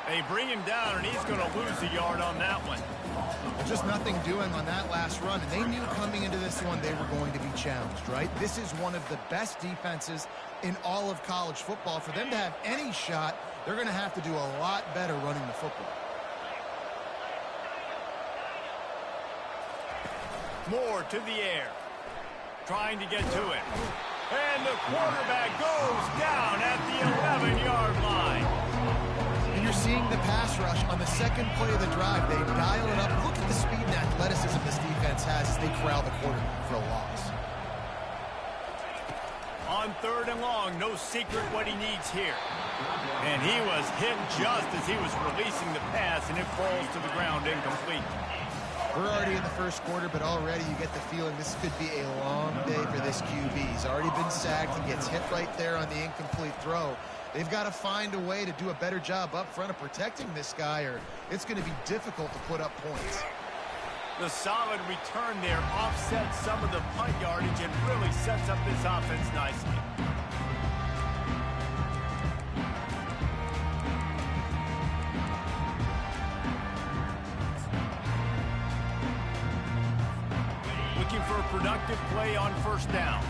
They bring him down, and he's going to lose a yard on that one. Just nothing doing on that last run, and they knew coming into this one they were going to be challenged, right? This is one of the best defenses in all of college football. For them to have any shot, they're going to have to do a lot better running the football. More to the air. Trying to get to it. And the quarterback goes down at the 11-yard line. And you're seeing the pass rush on the second play of the drive. They dial it up. Look at the speed and athleticism this defense has as they corral the quarterback for a loss. On 3rd and long, no secret what he needs here. And he was hit just as he was releasing the pass, and it falls to the ground incomplete. We're already in the first quarter, but already you get the feeling this could be a long day for this QB. He's already been sacked. He gets hit right there on the incomplete throw. They've got to find a way to do a better job up front of protecting this guy, or it's going to be difficult to put up points. The solid return there offsets some of the punt yardage and really sets up this offense nicely. Looking for a productive play on 1st down.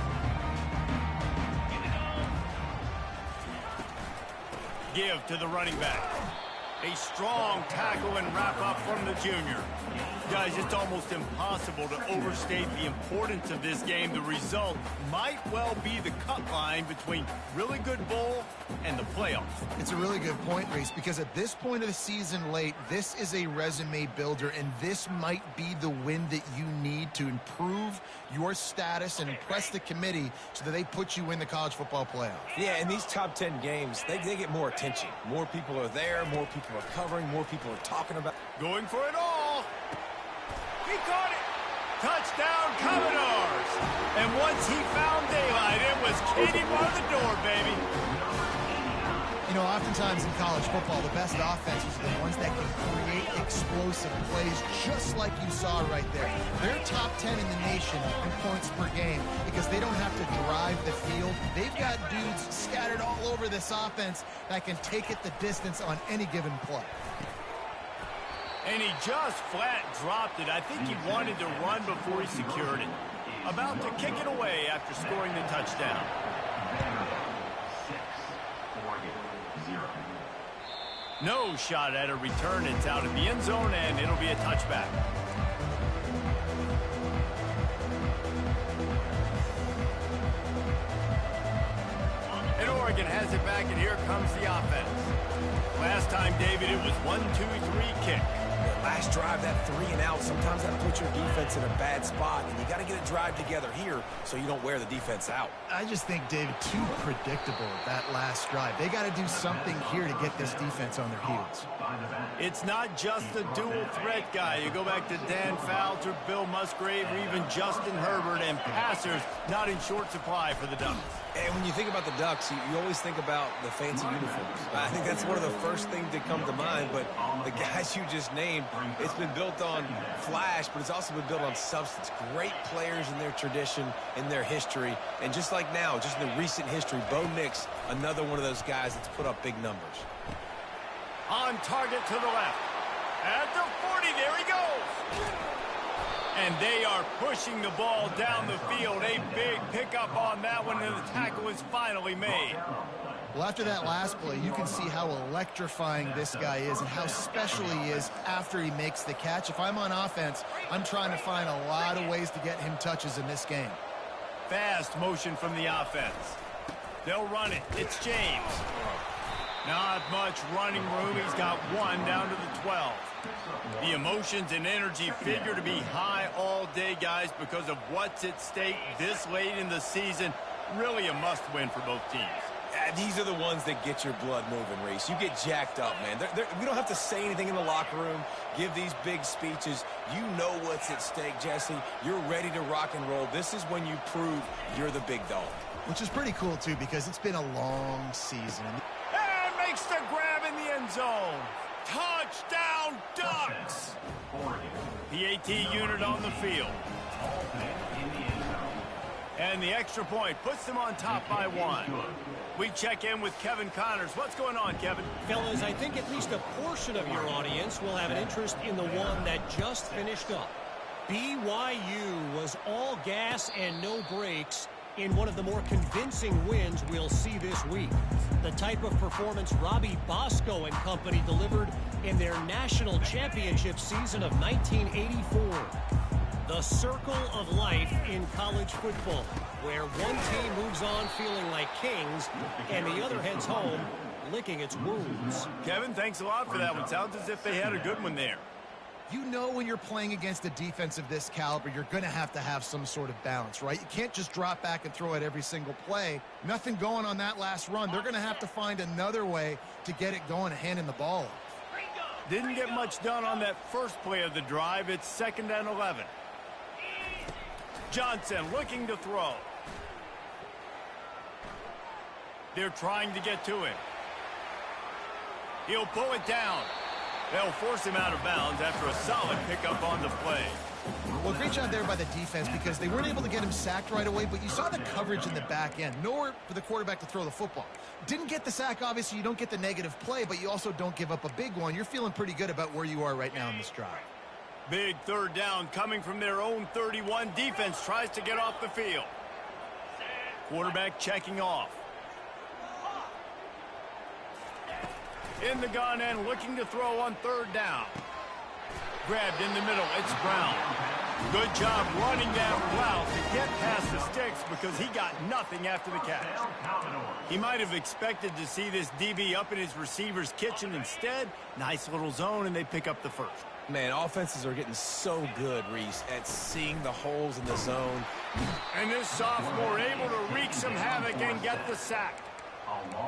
Give to the running back. A strong tackle and wrap up from the junior. Guys, it's almost impossible to overstate the importance of this game. The result might well be the cut line between really good bowl and the playoffs. It's a really good point, Reese, because at this point of the season late, this is a resume builder, and this might be the win that you need to improve your status and impress the committee so that they put you in the college football playoff. Yeah, in these top 10 games, they get more attention. More people are there, more people are covering, more people are talking about. Going for it all. He caught it. Touchdown, Commodores. And once he found daylight, it was Katie bar the door, baby. You know, oftentimes in college football, the best offenses are the ones that can create explosive plays, just like you saw right there. They're top 10 in the nation in points per game because they don't have to drive the field. They've got dudes scattered all over this offense that can take it the distance on any given play. And he just flat dropped it. I think he wanted to run before he secured it. About to kick it away after scoring the touchdown. No shot at a return. It's out of the end zone, and it'll be a touchback. And Oregon has it back, and here comes the offense. Last time, David, it was 1-2-3 kick. Last drive, that 3 and out, sometimes that puts your defense in a bad spot, and you got to get a drive together here so you don't wear the defense out. I just think, David, too predictable that last drive. They got to do something here to get this defense on their heels. It's not just a dual threat guy. You go back to Dan Fouts or Bill Musgrave or even Justin Herbert, and passers not in short supply for the Ducks. And when you think about the Ducks, you always think about the fancy uniforms. I think that's one of the first things that come to mind, but the guys you just named, it's been built on flash, but it's also been built on substance. Great players in their tradition, in their history, and just like now, just in the recent history, Bo Nix, another one of those guys that's put up big numbers. On target to the left. At the 40, there he goes. And they are pushing the ball down the field. A big pickup on that one, and the tackle is finally made. Well, after that last play, you can see how electrifying this guy is and how special he is after he makes the catch. If I'm on offense, I'm trying to find a lot of ways to get him touches in this game. Fast motion from the offense. They'll run it. It's James. Not much running room. He's got one down to the 12. The emotions and energy figure to be high all day, guys, because of what's at stake this late in the season. Really a must-win for both teams. These are the ones that get your blood moving, Reese. You get jacked up, man. We don't have to say anything in the locker room, give these big speeches. You know what's at stake, Jesse. You're ready to rock and roll. This is when you prove you're the big dog. Which is pretty cool, too, because it's been a long season. And makes the grab in the end zone. Touchdown, Ducks! The AT unit on the field. And the extra point puts them on top by 1. We check in with Kevin Connors. What's going on, Kevin? Fellas, I think at least a portion of your audience will have an interest in the one that just finished up. BYU was all gas and no brakes in one of the more convincing wins we'll see this week. The type of performance Robbie Bosco and company delivered in their national championship season of 1984. The circle of life in college football, where one team moves on feeling like kings and the other heads home licking its wounds. Kevin, thanks a lot for that one. Sounds as if they had a good one there. You know when you're playing against a defense of this caliber, you're going to have some sort of balance, right? You can't just drop back and throw it every single play. Nothing going on that last run. They're going to have to find another way to get it going and handing the ball off. Didn't get much done on that first play of the drive. It's 2nd and 11. Johnson looking to throw. They're trying to get to him. He'll pull it down. They'll force him out of bounds after a solid pickup on the play. Well, great job there by the defense because they weren't able to get him sacked right away, but you saw the coverage in the back end. Nowhere for the quarterback to throw the football. Didn't get the sack, obviously. You don't get the negative play, but you also don't give up a big one. You're feeling pretty good about where you are right now in this drive. Big 3rd down coming from their own 31. Defense tries to get off the field. Quarterback checking off. In the gun and looking to throw on 3rd down. Grabbed in the middle. It's Brown. Good job running that route to get past the sticks because he got nothing after the catch. He might have expected to see this DB up in his receiver's kitchen. Instead, nice little zone, and they pick up the first. Man, offenses are getting so good, Reese, at seeing the holes in the zone. And this sophomore able to wreak some havoc and get the sack.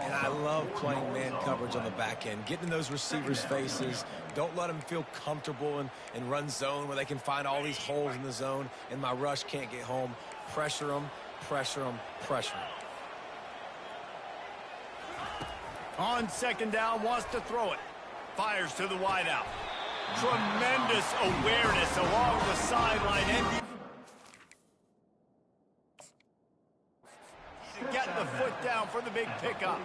And I love playing man coverage on the back end, getting in those receivers' faces. Don't let them feel comfortable and run zone where they can find all these holes in the zone and my rush can't get home. Pressure them, pressure them, pressure them. On 2nd down, wants to throw it. Fires to the wideout. Tremendous awareness along the sideline. And get the foot down for the big pickup.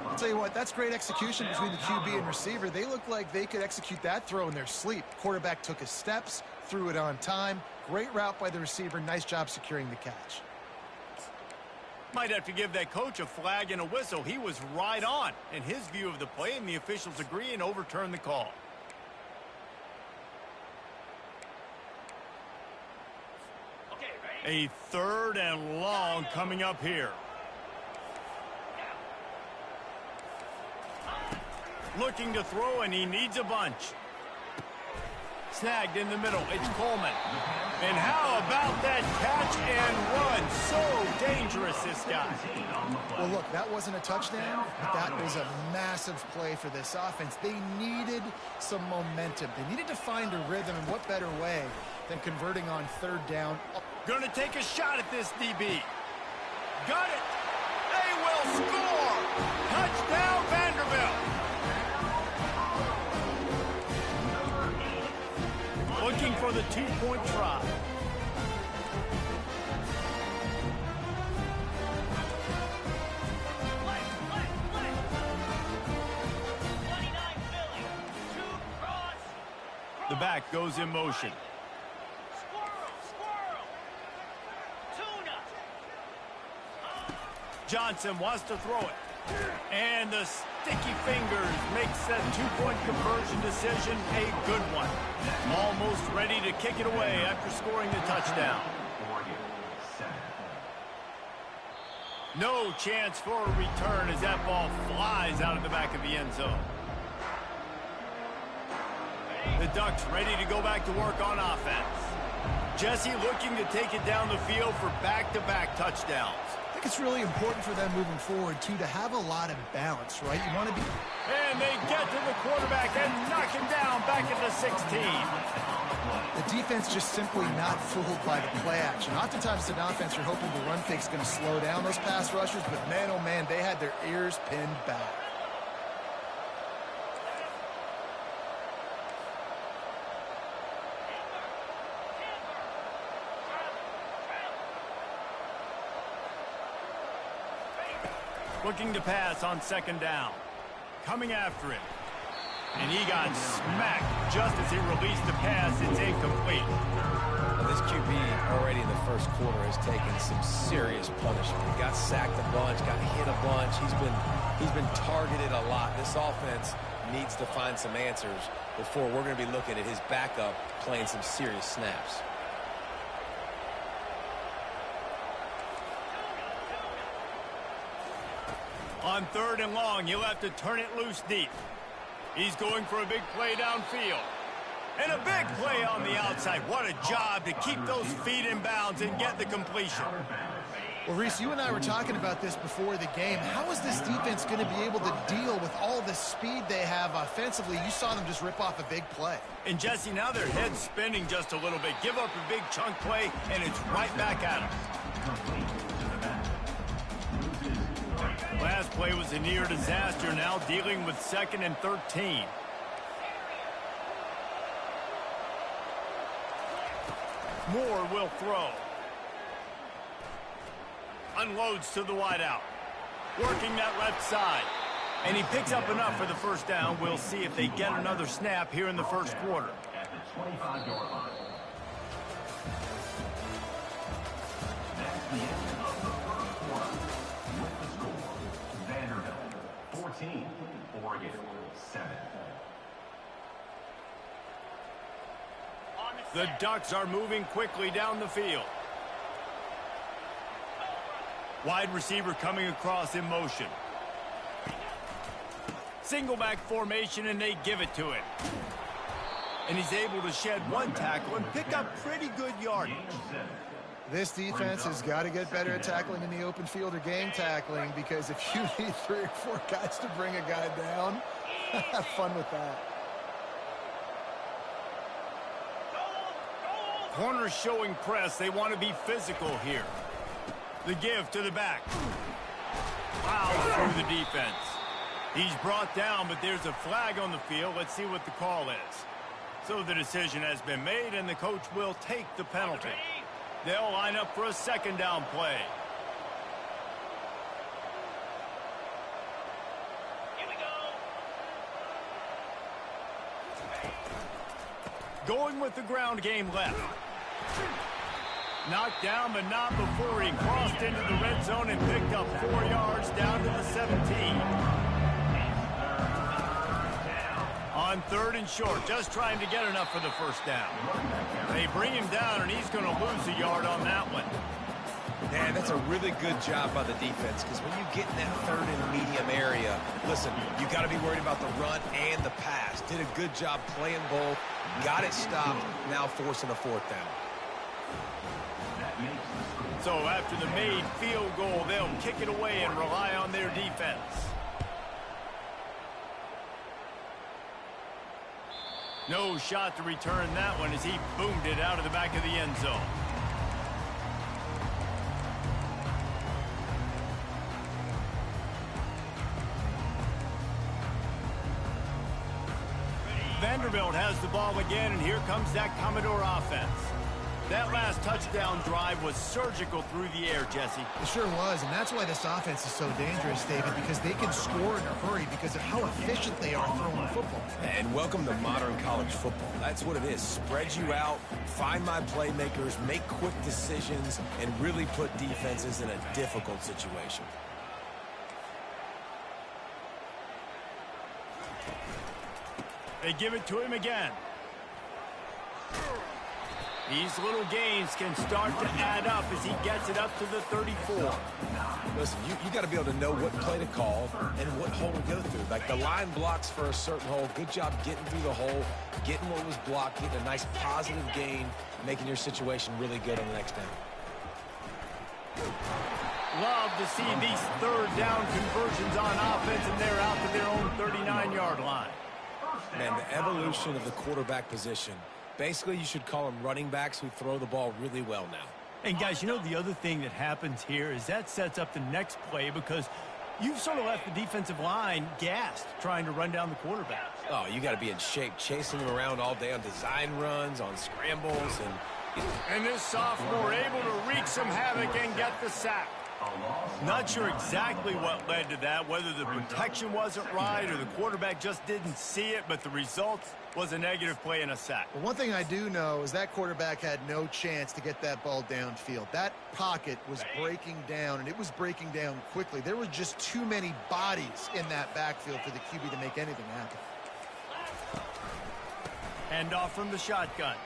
I'll tell you what, that's great execution between the QB and receiver. They look like they could execute that throw in their sleep. Quarterback took his steps, threw it on time. Great route by the receiver. Nice job securing the catch. Might have to give that coach a flag and a whistle. He was right on in his view of the play, and the officials agree and overturn the call. A 3rd and long coming up here. Looking to throw, and he needs a bunch. Snagged in the middle. It's Coleman. And how about that catch and run? So dangerous, this guy. Well, look, that wasn't a touchdown, but that was a massive play for this offense. They needed some momentum. They needed to find a rhythm, and what better way than converting on 3rd down. Gonna take a shot at this DB. Got it. They will score. Touchdown, Vanderbilt. Looking for the 2-point try. The back goes in motion. Johnson wants to throw it. And the sticky fingers makes that 2-point conversion decision a good one. Almost ready to kick it away after scoring the touchdown. No chance for a return as that ball flies out of the back of the end zone. The Ducks ready to go back to work on offense. Jesse looking to take it down the field for back-to-back touchdowns. I think it's really important for them moving forward, too, to have a lot of balance, right? You want to be... And they get to the quarterback and knock him down back at the 16. The defense just simply not fooled by the play action. Oftentimes, an offense, you're hoping the run fake's going to slow down those pass rushers, but man, oh man, they had their ears pinned back. Looking to pass on second down. Coming after him. And he got smacked just as he released the pass. It's incomplete. Well, this QB already in the first quarter has taken some serious punishment. He got sacked a bunch, got hit a bunch. He's been targeted a lot. This offense needs to find some answers before we're going to be looking at his backup playing some serious snaps. On 3rd and long, he'll have to turn it loose deep. He's going for a big play downfield. And a big play on the outside. What a job to keep those feet in bounds and get the completion. Well, Reese, you and I were talking about this before the game. How is this defense going to be able to deal with all the speed they have offensively? You saw them just rip off a big play. And, Jesse, now their head's spinning just a little bit. Give up a big chunk play, and it's right back at them. Last play was a near disaster, now dealing with 2nd and 13. Moore will throw. Unloads to the wideout. Working that left side. And he picks up enough for the first down. We'll see if they get another snap here in the first quarter. At the 25-yard line. That's the end of the first quarter. With the score, Vanderbilt 14, Oregon 7. The Ducks are moving quickly down the field. Wide receiver coming across in motion. Single back formation, and they give it to him. And he's able to shed one tackle and pick up pretty good yardage. This defense has got to get better at tackling in the open field or gang tackling, because if you need 3 or 4 guys to bring a guy down, have fun with that. Corners showing press. They want to be physical here. The give to the back. Wow, through the defense. He's brought down, but there's a flag on the field. Let's see what the call is. So the decision has been made, and the coach will take the penalty. They'll line up for a 2nd down play. Here we go. Going with the ground game left. Knocked down, but not before he crossed into the red zone and picked up 4 yards down to the 17. On 3rd and short, just trying to get enough for the first down. They bring him down, and he's going to lose a yard on that one. Man, that's a really good job by the defense, because when you get in that 3rd and medium area, listen, you got to be worried about the run and the pass. Did a good job playing both, got it stopped, now forcing a 4th down. So after the made field goal, they'll kick it away and rely on their defense. No shot to return that one as he boomed it out of the back of the end zone. Vanderbilt has the ball again, and here comes that Commodore offense. That last touchdown drive was surgical through the air, Jesse. It sure was, and that's why this offense is so dangerous, David, because they can score in a hurry because of how efficient they are throwing the football. And welcome to modern college football. That's what it is. Spread you out, find my playmakers, make quick decisions, and really put defenses in a difficult situation. They give it to him again. These little gains can start to add up as he gets it up to the 34. Listen, you got to be able to know what play to call and what hole to go through. Like the line blocks for a certain hole. Good job getting through the hole, getting what was blocked, getting a nice positive gain, making your situation really good on the next down. Love to see these 3rd down conversions on offense, and they're out to their own 39-yard line. Man, the evolution of the quarterback position. Basically, you should call them running backs who throw the ball really well now. And, guys, you know the other thing that happens here is that sets up the next play because you've sort of left the defensive line gassed trying to run down the quarterback. Oh, you got to be in shape, chasing them around all day on design runs, on scrambles. And this sophomore able to wreak some havoc and get the sack. Not sure exactly what led to that, whether the protection wasn't right or the quarterback just didn't see it, but the result was a negative play and a sack. Well, one thing I do know is that quarterback had no chance to get that ball downfield. That pocket was breaking down, and it was breaking down quickly. There were just too many bodies in that backfield for the QB to make anything happen. Handoff from the shotgun.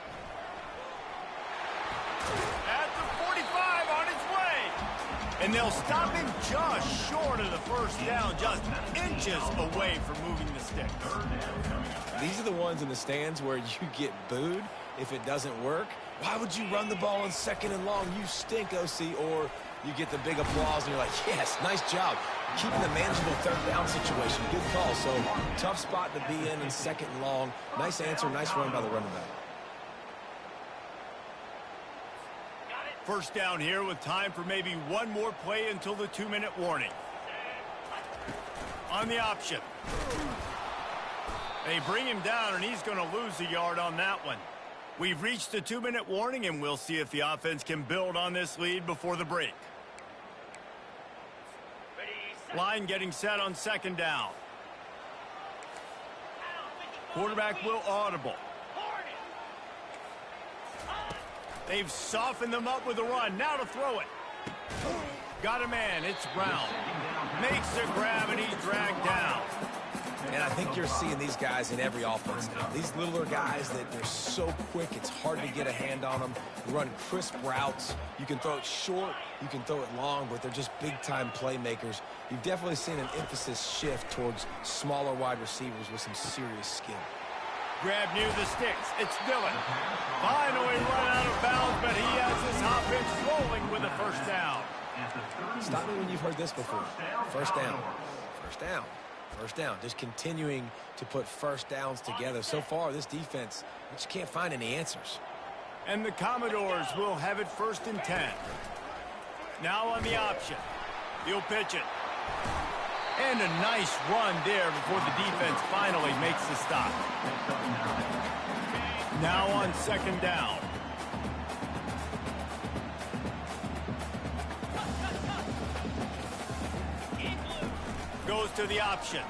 At the 45 on its way. And they'll stop him just short of the first down, just inches away from moving the sticks. These are the ones in the stands where you get booed if it doesn't work. Why would you run the ball on 2nd and long? You stink, OC. Or you get the big applause and you're like, yes, nice job. Keeping the manageable 3rd down situation. Good call. So tough spot to be in 2nd and long. Nice answer, nice run by the running back. First down here with time for maybe one more play until the 2-minute warning. On the option. They bring him down, and he's going to lose a yard on that one. We've reached the 2-minute warning, and we'll see if the offense can build on this lead before the break. Line getting set on 2nd down. Quarterback will audible. They've softened them up with a run. Now to throw it. Got a man. It's Brown. Makes the grab, and he's dragged down. And I think you're seeing these guys in every offense now. These littler guys that they're so quick, it's hard to get a hand on them. Run crisp routes. You can throw it short, you can throw it long, but they're just big-time playmakers. You've definitely seen an emphasis shift towards smaller wide receivers with some serious skill. Grab near the sticks. It's Dillon. Finally run out of bounds, but he has his offense rolling with a first down. Stop me when you've heard this before. First down. First down. First down. Just continuing to put first downs together. So far, this defense, I just can't find any answers. And the Commodores will have it 1st and 10. Now on the option. He'll pitch it. And a nice run there before the defense finally makes the stop. Now on 2nd down. Goes to the option.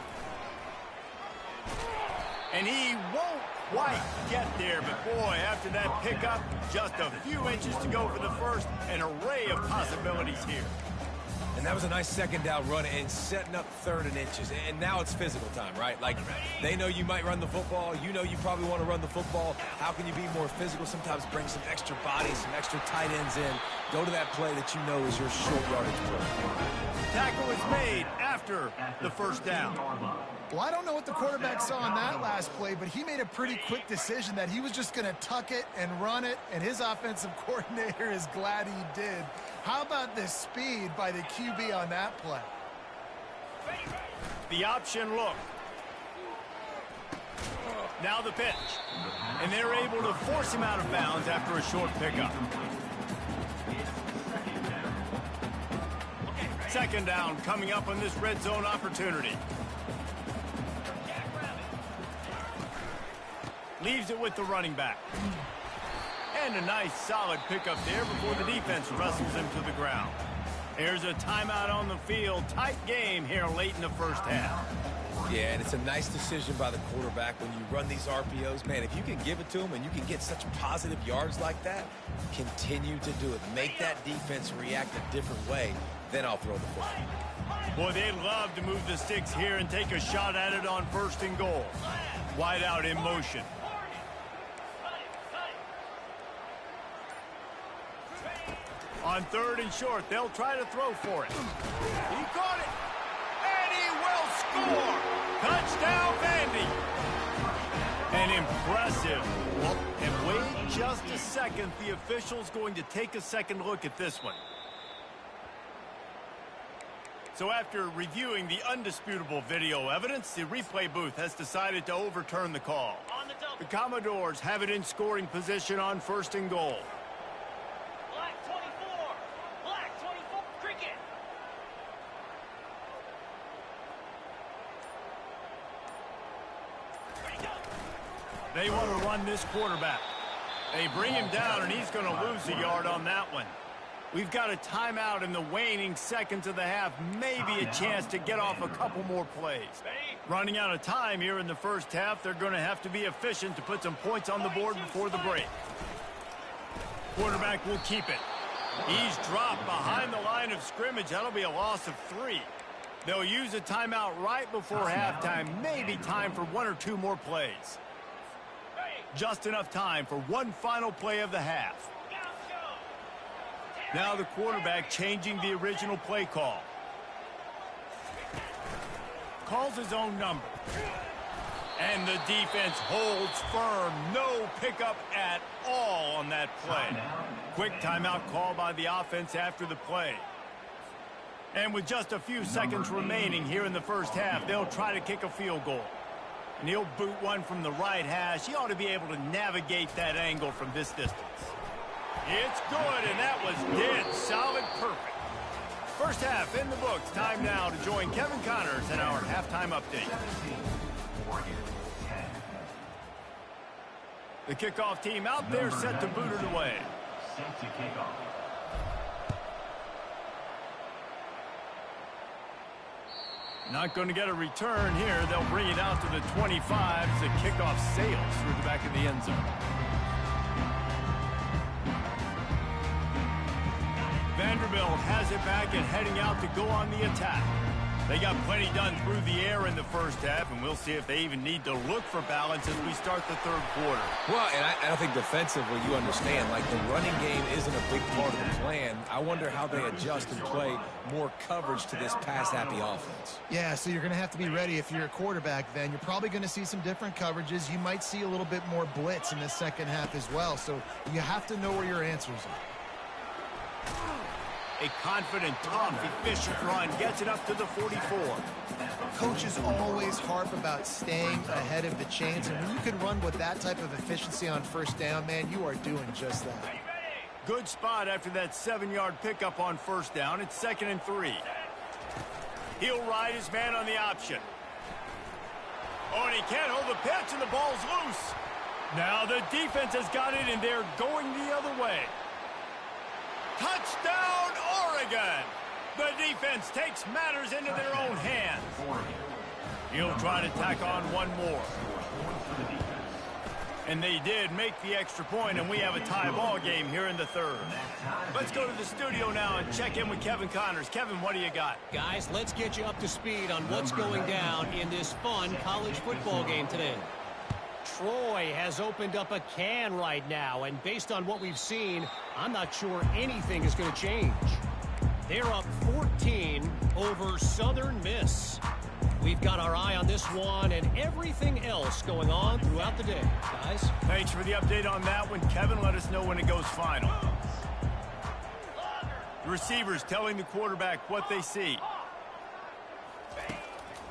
And he won't quite get there, but boy, after that pickup, just a few inches to go for the first. An array of possibilities here. And that was a nice 2nd down run and setting up 3rd and inches. And now it's physical time, right? Like, they know you might run the football. You know you probably want to run the football. How can you be more physical? Sometimes bring some extra bodies, some extra tight ends in. Go to that play that you know is your short yardage play. Tackle is made after the first down. Well, I don't know what the quarterback saw on that last play, but he made a pretty quick decision that he was just going to tuck it and run it, and his offensive coordinator is glad he did. How about the speed by the QB on that play? The option look. Now the pitch. And they're able to force him out of bounds after a short pickup. 2nd down coming up on this red zone opportunity. Leaves it with the running back. And a nice solid pickup there before the defense wrestles him to the ground. Here's a timeout on the field. Tight game here late in the first half. Yeah, and it's a nice decision by the quarterback when you run these RPOs. Man, if you can give it to them and you can get such positive yards like that, continue to do it. Make that defense react a different way, then I'll throw the football. Boy, they'd love to move the sticks here and take a shot at it on 1st and goal. Wide out in motion. On 3rd and short, they'll try to throw for it. He caught it, and he will score. Touchdown, Vandy. And impressive. And wait just a second. The official's going to take a second look at this one. So after reviewing the undisputable video evidence, the replay booth has decided to overturn the call. The Commodores have it in scoring position on 1st and goal. They want to run this quarterback. They bring him down, and he's going to lose a yard on that one. We've got a timeout in the waning seconds of the half. Maybe a chance to get off a couple more plays. Running out of time here in the first half. They're going to have to be efficient to put some points on the board before the break. Quarterback will keep it. He's dropped behind the line of scrimmage. That'll be a loss of 3. They'll use a timeout right before halftime. Maybe time for 1 or 2 more plays. Just enough time for one final play of the half. Now the quarterback changing the original play call. Calls his own number. And the defense holds firm. No pickup at all on that play. Quick timeout call by the offense after the play. And with just a few seconds remaining here in the first half, they'll try to kick a field goal. And he'll boot one from the right hash. He ought to be able to navigate that angle from this distance. It's good, and that was dead solid perfect. First half in the books. Time now to join Kevin Connors in our halftime update. The kickoff team out there set to boot it away. Set to kick off. Not going to get a return here. They'll bring it out to the 25 as the kickoff sails through the back of the end zone. Vanderbilt has it back and heading out to go on the attack. They got plenty done through the air in the first half, and we'll see if they even need to look for balance as we start the third quarter. Well, and I don't think defensively you understand, like the running game isn't a big part of the plan. I wonder how they adjust and play more coverage to this pass-happy offense. Yeah, so you're going to have to be ready if you're a quarterback then. You're probably going to see some different coverages. You might see a little bit more blitz in the second half as well, so you have to know where your answers are. A confident, tough, efficient run gets it up to the 44. Coaches always harp about staying ahead of the chains, and when you can run with that type of efficiency on first down, man, you are doing just that. Good spot after that 7-yard pickup on first down. It's 2nd and 3. He'll ride his man on the option. Oh, and he can't hold the pitch, and the ball's loose. Now the defense has got it, and they're going the other way. Touchdown, Oregon! The defense takes matters into their own hands. He'll try to tack on one more. And they did make the extra point, and we have a tie ball game here in the third. Let's go to the studio now and check in with Kevin Connors. Kevin, what do you got? Guys, let's get you up to speed on what's going down in this fun college football game today. Troy has opened up a can right now, and based on what we've seen, I'm not sure anything is going to change. They're up 14 over Southern Miss. We've got our eye on this one and everything else going on throughout the day. Guys? Thanks for the update on that one. Kevin, let us know when it goes final. The receivers telling the quarterback what they see.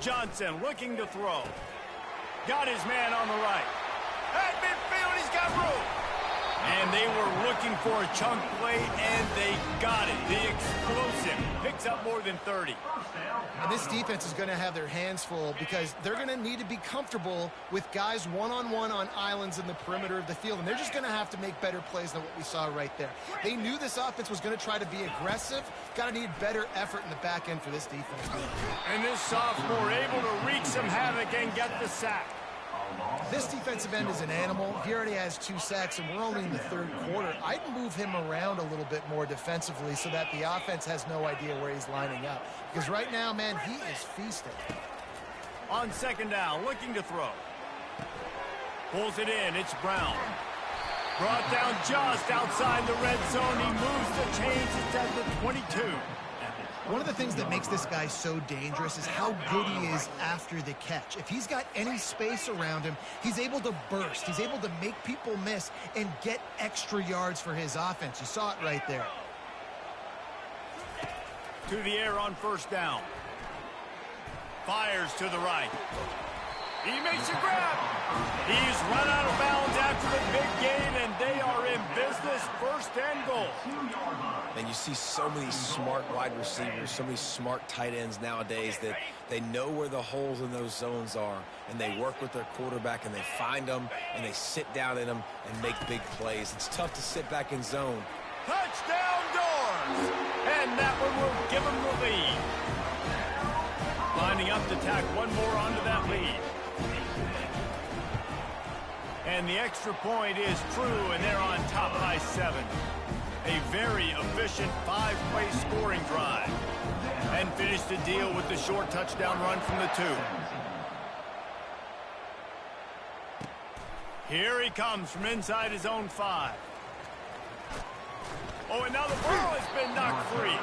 Johnson looking to throw. Got his man on the right. At midfield, he's got room. And they were looking for a chunk play, and they got it. The explosive picks up more than 30. And this defense is going to have their hands full because they're going to need to be comfortable with guys one-on-one on islands in the perimeter of the field. And they're just going to have to make better plays than what we saw right there. They knew this offense was going to try to be aggressive. Got to need better effort in the back end for this defense. And this sophomore able to wreak some havoc and get the sack. This defensive end is an animal. He already has 2 sacks, and we're only in the third quarter. I'd move him around a little bit more defensively so that the offense has no idea where he's lining up. Because right now, man, he is feasting. On second down, looking to throw. Pulls it in. It's Brown. Brought down just outside the red zone. He moves the chains. It's at the 22. One of the things that makes this guy so dangerous is how good he is after the catch. If he's got any space around him, he's able to burst. He's able to make people miss and get extra yards for his offense. You saw it right there. To the air on first down. Fires to the right. He makes a grab. He's run out of bounds after the big gain, and they are in business. First and goal. And you see so many smart wide receivers, so many smart tight ends nowadays that they know where the holes in those zones are, and they work with their quarterback, and they find them, and they sit down in them and make big plays. It's tough to sit back in zone. Touchdown, Dorn! And that one will give them the lead. Lining up to tack one more onto that lead. And the extra point is true, and they're on top by 7. A very efficient 5-play scoring drive. And finish the deal with the short touchdown run from the 2. Here he comes from inside his own 5. Oh, and now the ball has been knocked free.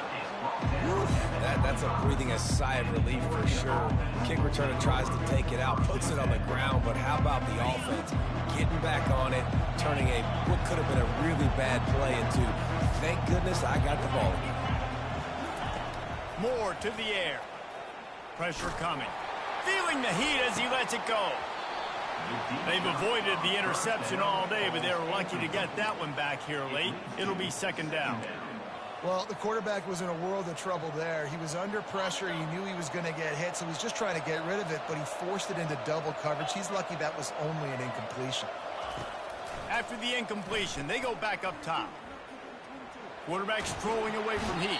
That's a breathing a sigh of relief for sure. Kick returner tries to take it out, puts it on the ground, but how about the offense getting back on it, turning what could have been a really bad play into, thank goodness I got the ball again. Moore to the air. Pressure coming. Feeling the heat as he lets it go. They've avoided the interception all day, but they're lucky to get that one back here late. It'll be 2nd down. Well, the quarterback was in a world of trouble there. He was under pressure. He knew he was going to get hit, so he was just trying to get rid of it, but he forced it into double coverage. He's lucky that was only an incompletion. After the incompletion, they go back up top. Quarterback strolling away from heat.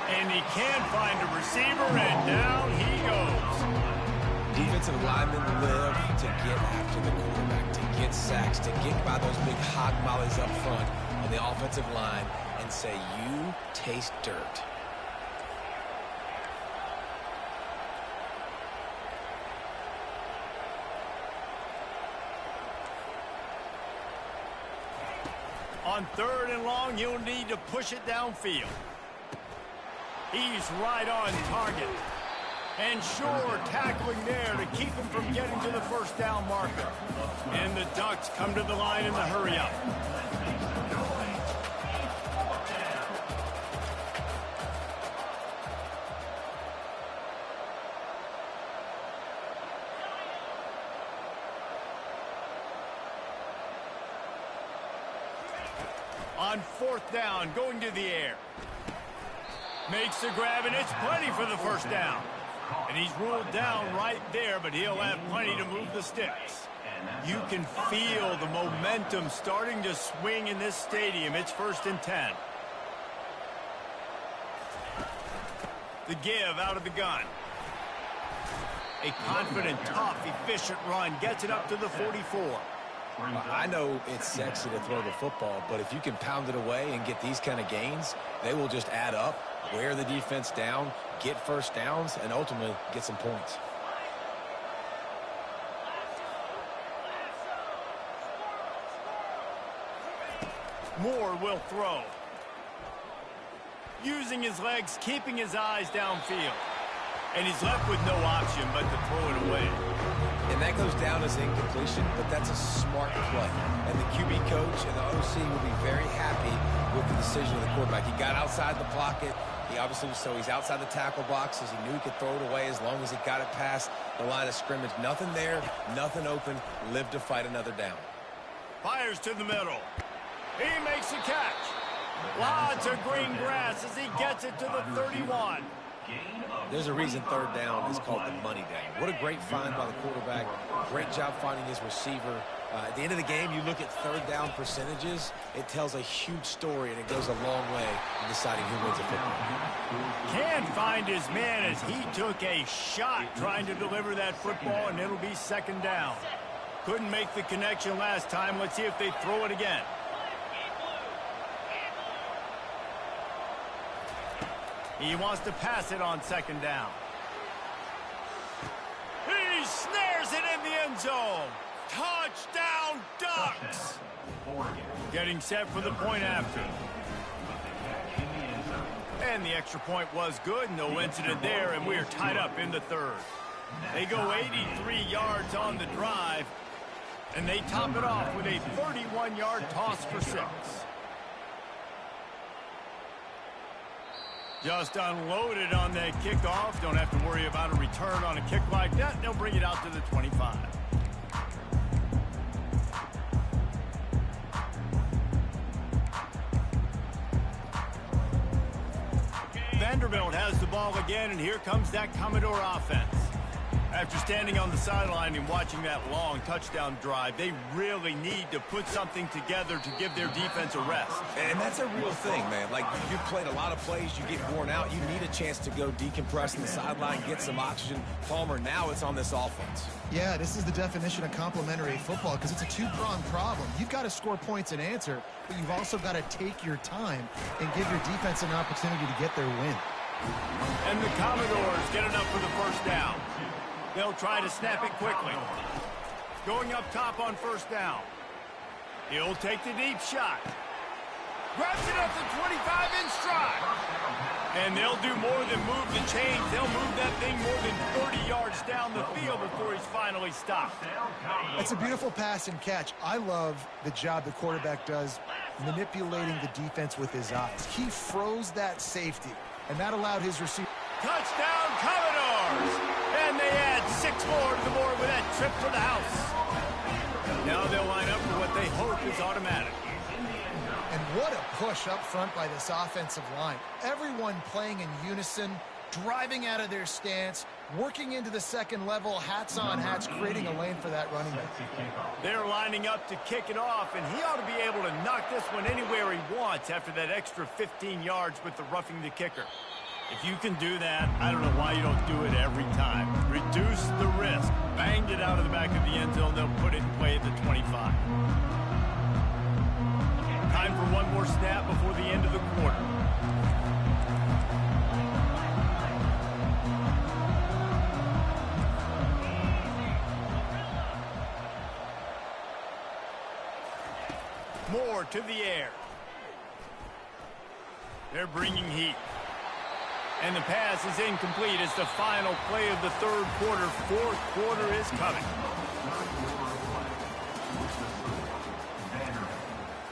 And he can't find a receiver, and down he goes. Defensive linemen live to get after the quarterback, to get sacks, to get by those big hog mollies up front on the offensive line and say, you taste dirt. On 3rd and long, you'll need to push it downfield. He's right on target. And sure, tackling there to keep him from getting to the 1st down marker. And the Ducks come to the line in the hurry-up. On 4th down, going to the air. Makes the grab, and it's plenty for the 1st down. And he's ruled down right there, but he'll have plenty to move the sticks. You can feel the momentum starting to swing in this stadium. It's 1st and 10. The give out of the gun. A confident, tough, efficient run gets it up to the 44. I know it's sexy to throw the football, but if you can pound it away and get these kind of gains, they will just add up, wear the defense down, get 1st downs, and ultimately get some points. Moore will throw. Using his legs, keeping his eyes downfield. And he's left with no option but to throw it away. And that goes down as incompletion, but that's a smart play. And the QB coach and the OC will be very happy with the decision of the quarterback. He got outside the pocket. He obviously, so he's outside the tackle boxes. He knew he could throw it away as long as he got it past the line of scrimmage. Nothing there, nothing open. Live to fight another down. Fires to the middle. He makes the catch. Lots of green grass as he gets it to the 31. There's a reason 3rd down is called the money down. What a great find by the quarterback. Great job finding his receiver. At the end of the game, you look at 3rd down percentages. It tells a huge story, and it goes a long way in deciding who wins a football. Can't find his man as he took a shot trying to deliver that football, and it'll be 2nd down. Couldn't make the connection last time. Let's see if they throw it again. He wants to pass it on 2nd down. He snares it in the end zone. Touchdown, Ducks! Getting set for the point after. And the extra point was good. No incident there, and we're tied up in the 3rd. They go 83 yards on the drive, and they top it off with a 31-yard toss for 6. Just unloaded on that kickoff. Don't have to worry about a return on a kick like that. They'll bring it out to the 25. Vanderbilt has the ball again, and here comes that Commodore offense. After standing on the sideline and watching that long touchdown drive, they really need to put something together to give their defense a rest. And that's a real thing, man. Like, you've played a lot of plays, you get worn out, you need a chance to go decompress in the sideline, get some oxygen. Palmer, now it's on this offense. Yeah, this is the definition of complementary football because it's a two-pronged problem. You've got to score points and answer, but you've also got to take your time and give your defense an opportunity to get their win. And the Commodores get it up for the first down. They'll try to snap it quickly. Going up top on first down. He'll take the deep shot. Grabs it up the 25 in stride. And they'll do more than move the chains. They'll move that thing more than 30 yards down the field before he's finally stopped. That's a beautiful pass and catch. I love the job the quarterback does manipulating the defense with his eyes. He froze that safety, and that allowed his receiver. Touchdown, Commodores! And they add 6 more to the board with that trip to the house. Now they'll line up for what they hope is automatic. And what a push up front by this offensive line. Everyone playing in unison, driving out of their stance, working into the second level, hats on hats, creating a lane for that running back. They're lining up to kick it off, and he ought to be able to knock this one anywhere he wants after that extra 15 yards with the roughing the kicker. If you can do that, I don't know why you don't do it every time. Reduce the risk. Banged it out of the back of the end zone. They'll put it in play at the 25. Time for one more snap before the end of the quarter. Moore to the air. They're bringing heat. And the pass is incomplete as the final play of the third quarter. Fourth quarter is coming.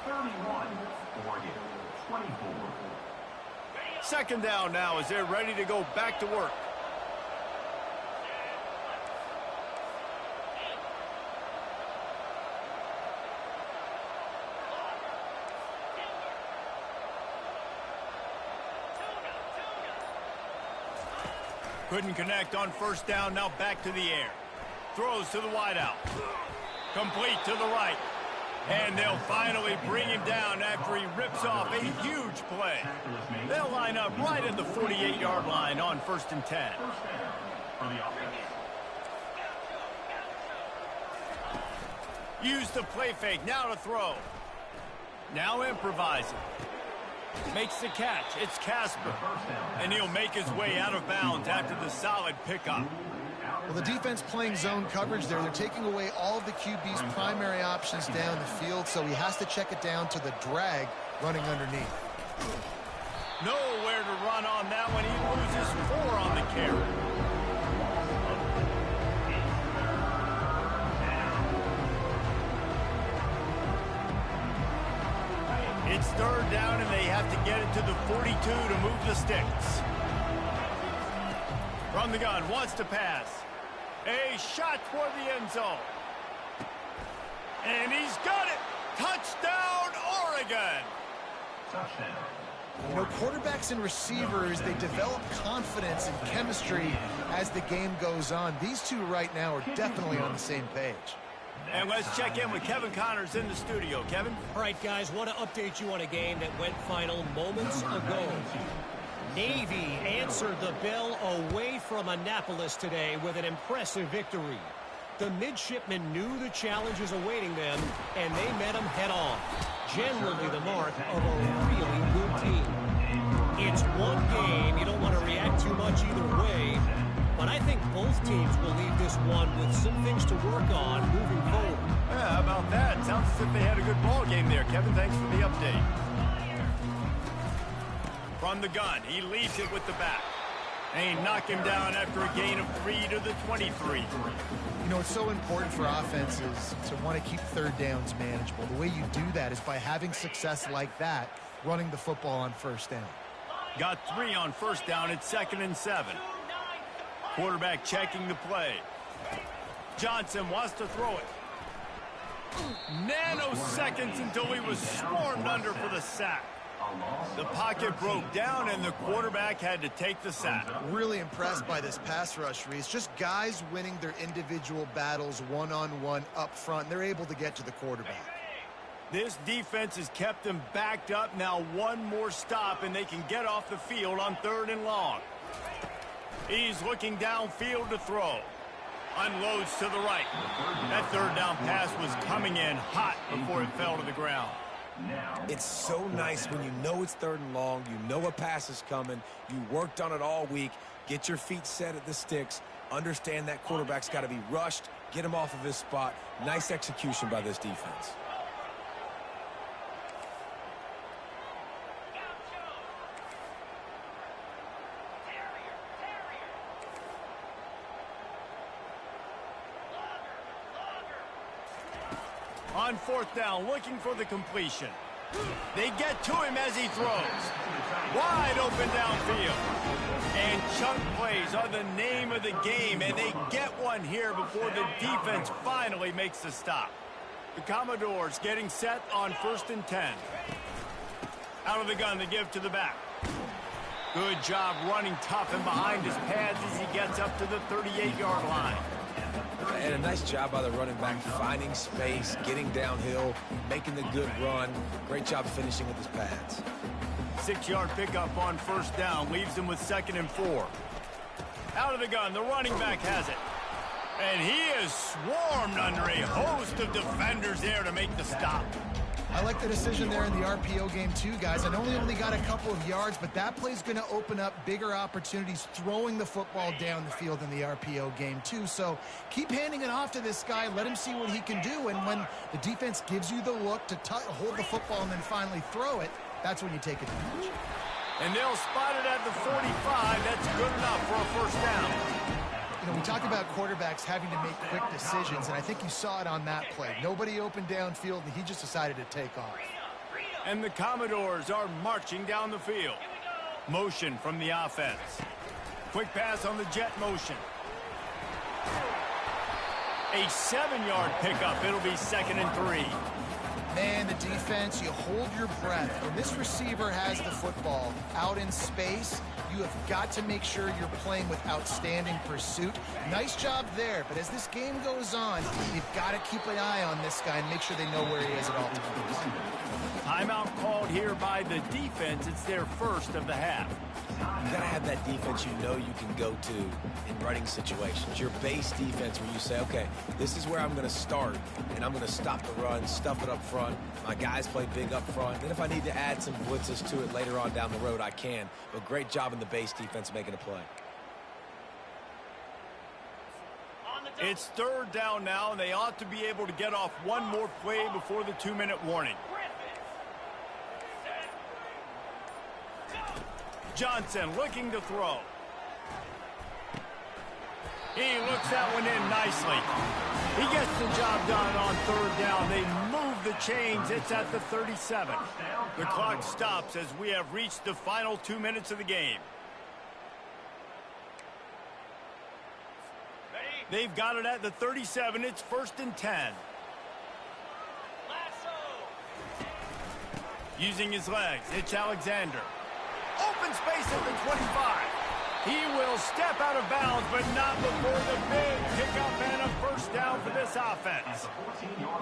31, Oregon, 24. Second down now as they're ready to go back to work. Couldn't connect on first down. Now back to the air. Throws to the wideout. Complete to the right. And they'll finally bring him down after he rips off a huge play. They'll line up right at the 48-yard line on 1st and 10. Use the play fake. Now to throw. Now improvising. Makes the catch. It's Casper. And he'll make his way out of bounds after the solid pickup. Well, the defense playing zone coverage there. They're taking away all of the QB's primary options down the field, so he has to check it down to the drag running underneath. Nowhere to run on that one. He loses 4 on the carry. It's third down, and they have to get it to the 42 to move the sticks. From the gun, wants to pass. A shot toward the end zone. And he's got it. Touchdown, Oregon. Touchdown. You know, quarterbacks and receivers, they develop confidence and chemistry as the game goes on. These two right now are definitely on the same page. And let's check in with Kevin Connors in the studio. Kevin? All right, guys, want to update you on a game that went final moments ago. Navy answered the bell away from Annapolis today with an impressive victory. The midshipmen knew the challenges awaiting them, and they met them head-on. Generally the mark of a really good team. It's one game. You don't want to react too much either way, but I think both teams will leave this one with some things to work on moving forward. Yeah, how about that? Sounds as if they had a good ball game there, Kevin. Thanks for the update. From the gun, he leads it with the back. And he knocked him down after a gain of 3 to the 23. You know, it's so important for offenses to want to keep third downs manageable. The way you do that is by having success like that, running the football on first down. Got 3 on first down. It's 2nd and 7. Quarterback checking the play. Johnson wants to throw it. Nanoseconds until he was swarmed under for the sack. The pocket broke down, and the quarterback had to take the sack. Really impressed by this pass rush, Reese. Just guys winning their individual battles one-on-one up front. They're able to get to the quarterback. This defense has kept them backed up. Now one more stop, and they can get off the field on 3rd and long. He's looking downfield to throw. Unloads to the right. That 3rd down pass was coming in hot before it fell to the ground. It's so nice when you know it's 3rd and long, you know a pass is coming, you worked on it all week, get your feet set at the sticks, understand that quarterback's got to be rushed, get him off of his spot. Nice execution by this defense. On 4th down, looking for the completion. They get to him as he throws. Wide open downfield. And chunk plays are the name of the game, and they get one here before the defense finally makes the stop. The Commodores getting set on 1st and 10. Out of the gun to give to the back. Good job running tough and behind his pads as he gets up to the 38-yard line. And a nice job by the running back, finding space, getting downhill, making the good run. Great job finishing with his pads. 6-yard pickup on 1st down leaves him with 2nd and 4. Out of the gun, the running back has it. And he is swarmed under a host of defenders there to make the stop. I like the decision there in the RPO game too, guys. I know he only got a couple of yards, but that play's going to open up bigger opportunities throwing the football down the field in the RPO game too. So keep handing it off to this guy. Let him see what he can do. And when the defense gives you the look to hold the football and then finally throw it, that's when you take advantage. And they'll spot it at the 45. That's good enough for a 1st down. You know, we talk about quarterbacks having to make quick decisions, and I think you saw it on that play. Nobody open downfield, and he just decided to take off. And the Commodores are marching down the field. Motion from the offense. Quick pass on the jet motion. A 7-yard pickup. It'll be 2nd and 3. Man, the defense, you hold your breath. When this receiver has the football out in space, you have got to make sure you're playing with outstanding pursuit. Nice job there, but as this game goes on, you've got to keep an eye on this guy and make sure they know where he is at all times. Timeout called here by the defense. It's their 1st of the half. You got to have that defense you know you can go to in running situations. Your base defense where you say, okay, this is where I'm going to start, and I'm going to stop the run, stuff it up front. My guys play big up front. Then if I need to add some blitzes to it later on down the road, I can. But great job in the base defense making a play. It's 3rd down now, and they ought to be able to get off one more play before the 2-minute warning. Johnson looking to throw. He looks that one in nicely. He gets the job done on 3rd down. They move the chains. It's at the 37. The clock stops as we have reached the final 2 minutes of the game. They've got it at the 37. It's 1st and 10. Using his legs, it's Alexander. Open space at the 25. He will step out of bounds, but not before the big pickup and a 1st down for this offense.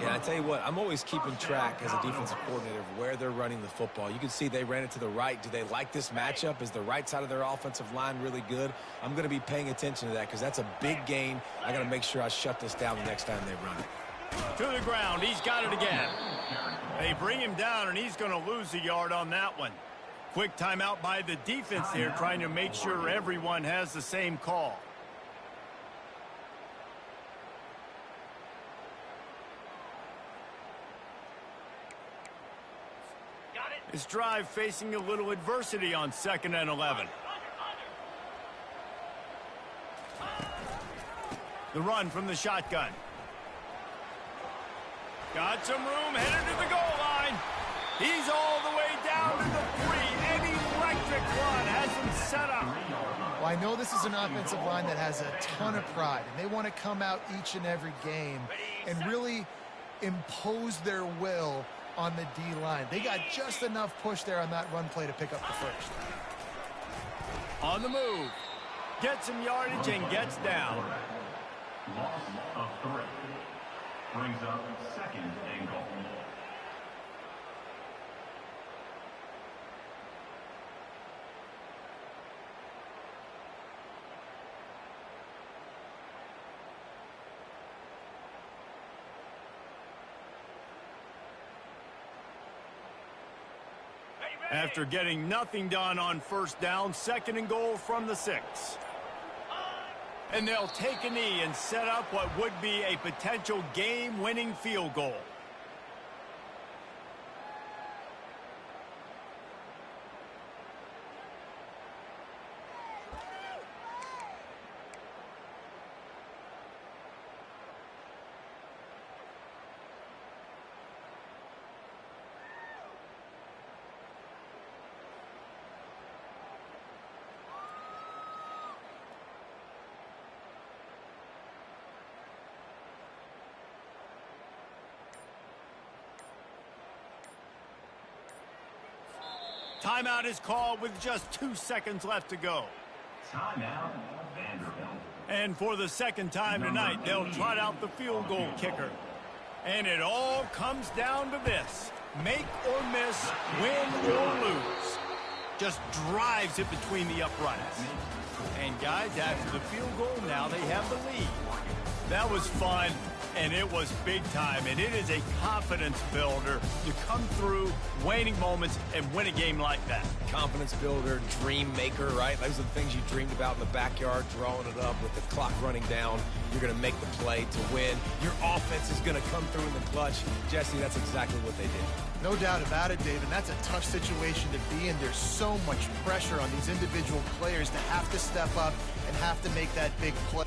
Yeah, I tell you what, I'm always keeping track as a defensive coordinator of where they're running the football. You can see they ran it to the right. Do they like this matchup? Is the right side of their offensive line really good? I'm going to be paying attention to that because that's a big gain. I got to make sure I shut this down the next time they run it. To the ground. He's got it again. They bring him down, and he's going to lose a yard on that one. Quick timeout by the defense here, trying to make sure everyone has the same call. This drive facing a little adversity on 2nd and 11. The run from the shotgun. Got some room, headed to the goal line. He's all the way down to the 3. An electric run has him set up. Well, I know this is an offensive line that has a ton of pride, and they want to come out each and every game and really impose their will on the D-line. They got just enough push there on that run play to pick up the first. On the move. Gets some yardage and gets down. Loss of 3. Brings up 2nd and goal. After getting nothing done on first down, 2nd and goal from the 6. And they'll take a knee and set up what would be a potential game-winning field goal. Timeout is called with just 2 seconds left to go. Timeout, Vanderbilt. And for the second time tonight, they'll trot out the field goal kicker. And it all comes down to this. Make or miss, win or lose. Just drives it between the uprights. And guys, after the field goal, now they have the lead. That was fun, and it was big time, and it is a confidence builder to come through waning moments and win a game like that. Confidence builder, dream maker, right? Those are the things you dreamed about in the backyard, drawing it up with the clock running down. You're going to make the play to win. Your offense is going to come through in the clutch. Jesse, that's exactly what they did. No doubt about it, Dave, and that's a tough situation to be in. There's so much pressure on these individual players to have to step up and have to make that big play.